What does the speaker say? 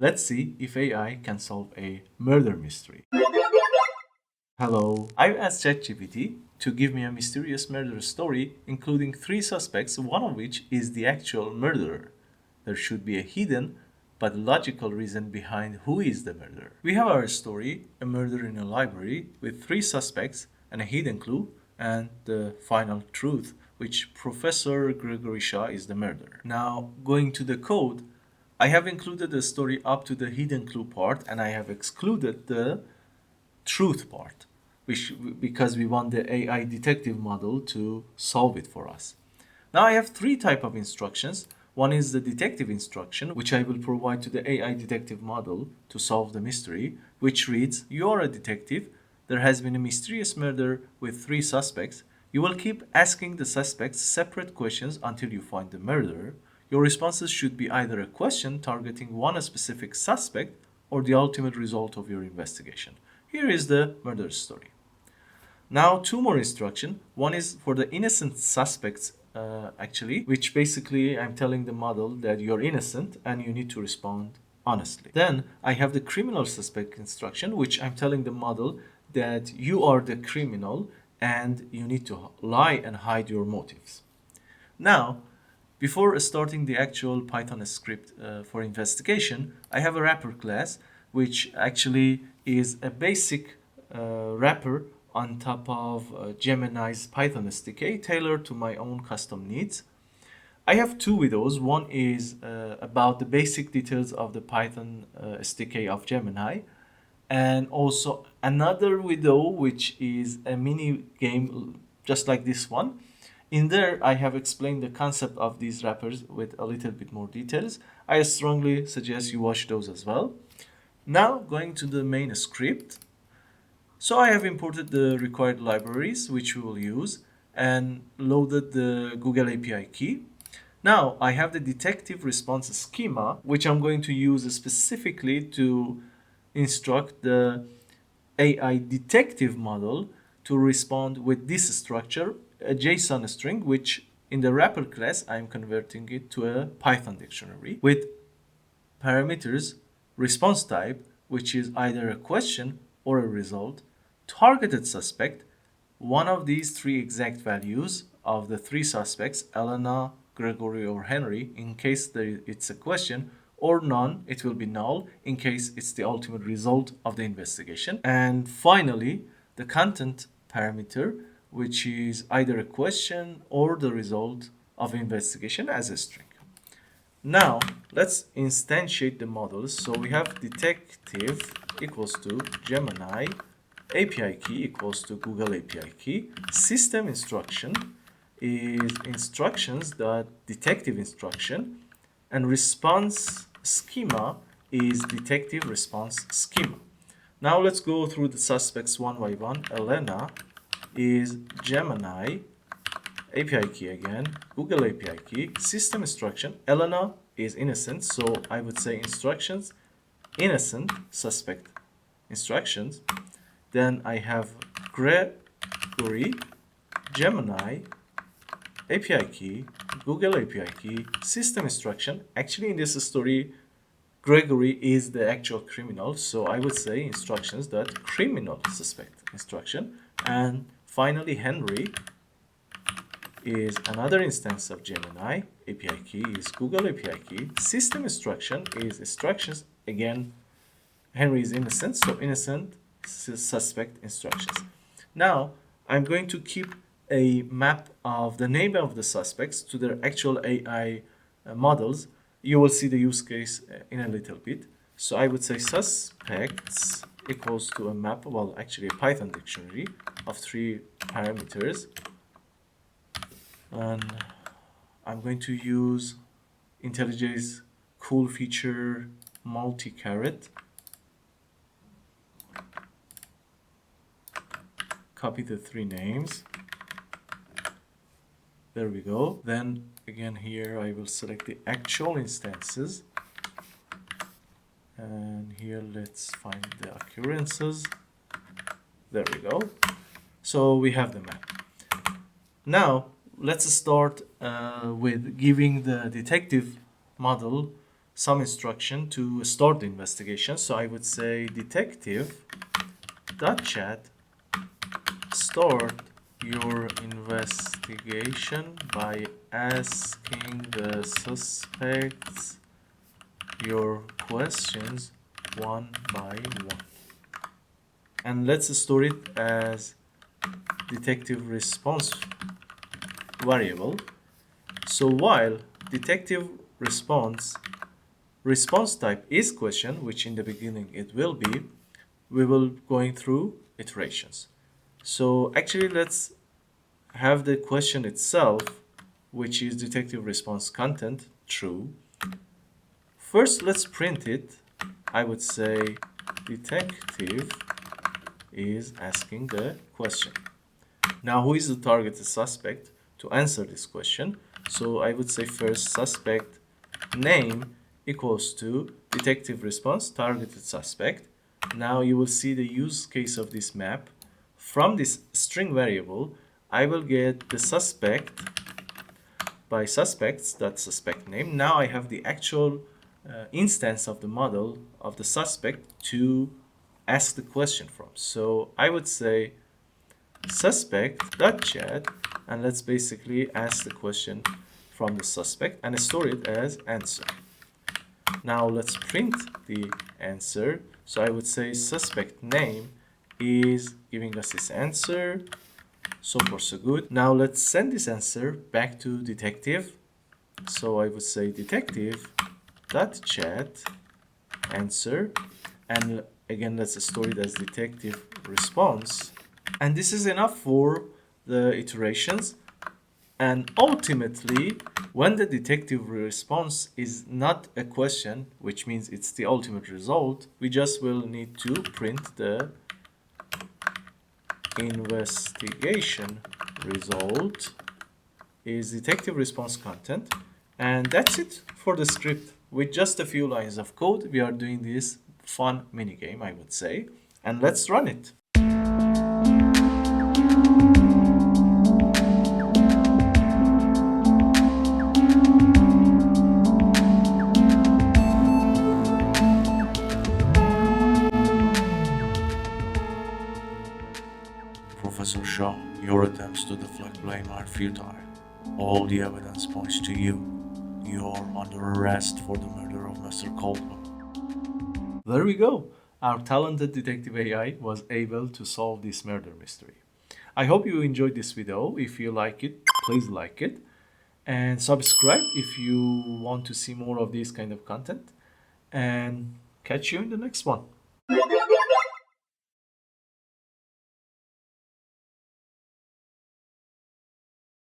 Let's see if AI can solve a murder mystery. Hello, I've asked ChatGPT to give me a mysterious murder story including three suspects, one of which is the actual murderer. There should be a hidden but logical reason behind who is the murderer. We have our story, a murder in a library, with three suspects and a hidden clue, and the final truth, which Professor Gregory Shaw is the murderer. Now, going to the code, I have included the story up to the hidden clue part and I have excluded the truth part, which because we want the AI detective model to solve it for us. Now I have three type of instructions. One is the detective instruction, which I will provide to the AI detective model to solve the mystery, which reads, you are a detective. There has been a mysterious murder with three suspects. You will keep asking the suspects separate questions until you find the murderer. Your responses should be either a question targeting one specific suspect or the ultimate result of your investigation. Here is the murder story. Now, two more instruction. One is for the innocent suspects, actually, which basically I'm telling the model that you're innocent and you need to respond honestly. Then I have the criminal suspect instruction, which I'm telling the model that you are the criminal and you need to lie and hide your motives. Now, before starting the actual Python script for investigation, I have a wrapper class, which actually is a basic wrapper on top of Gemini's Python SDK tailored to my own custom needs. I have two videos. One is about the basic details of the Python SDK of Gemini, and also another video which is a mini game just like this one. In there, I have explained the concept of these wrappers with a little bit more details. I strongly suggest you watch those as well. Now, going to the main script. So I have imported the required libraries which we will use and loaded the Google API key. Now I have the detective response schema, which I'm going to use specifically to instruct the AI detective model to respond with this structure, a JSON string, which in the wrapper class, I'm converting it to a Python dictionary with parameters, response type, which is either a question or a result, targeted suspect, one of these three exact values of the three suspects, Elena, Gregory, or Henry, in case it's a question, or none, it will be null in case it's the ultimate result of the investigation. And finally, the content parameter, which is either a question or the result of investigation as a string. Now, let's instantiate the models. So we have detective equals to Gemini, API key equals to Google API key. System instruction is instructions dot detective instruction, and response schema is detective response schema. Now let's go through the suspects one by one. Elena is Gemini, API key again, Google API key, system instruction. Elena is innocent, so I would say instructions, innocent, suspect instructions. Then I have Gregory, Gemini, API key, Google API key, system instruction. Actually, in this story, Gregory is the actual criminal, so I would say instructions that criminal suspect instruction. And finally, Henry is another instance of Gemini. API key is Google API key. System instruction is instructions. Again, Henry is innocent, so innocent suspect instructions. Now, I'm going to keep a map of the name of the suspects to their actual AI models. You will see the use case in a little bit. So I would say suspects equals to a map, well, actually a Python dictionary of three parameters. And I'm going to use IntelliJ's cool feature multi-caret. Copy the three names. There we go. Then again here I will select the actual instances. And here let's find the occurrences. There we go. So we have the map. Now let's start with giving the detective model some instruction to start the investigation. So I would say detective.chat start your investigation by asking the suspects your questions one by one. And let's store it as detective response variable. So while detective response type is question, which in the beginning it will be, we will going through iterations. So actually let's have the question itself, which is detective response content, true. First, let's print it. I would say detective is asking the question. Now, who is the targeted suspect to answer this question? So I would say first suspect name equals to detective response targeted suspect. Now you will see the use case of this map. From this string variable, I will get the suspect by suspects, that's suspect name. Now I have the actual instance of the model of the suspect to ask the question from. So I would say suspect.chat, and let's basically ask the question from the suspect and store it as answer. Now let's print the answer. So I would say suspect name is giving us this answer. So far so good. Now let's send this answer back to detective. So I would say detective.chat answer, and again let's store it as detective response. And this is enough for the iterations. And ultimately, when the detective response is not a question, which means it's the ultimate result, we just will need to print the investigation result is detective response content. And that's it for the script. With just a few lines of code, we are doing this fun minigame, I would say. And let's run it. Professor Shaw, your attempts to deflect blame are futile. All the evidence points to you. You are under arrest for the murder of Mr. Caldwell. There we go. Our talented detective AI was able to solve this murder mystery. I hope you enjoyed this video. If you like it, please like it. And subscribe if you want to see more of this kind of content. And catch you in the next one.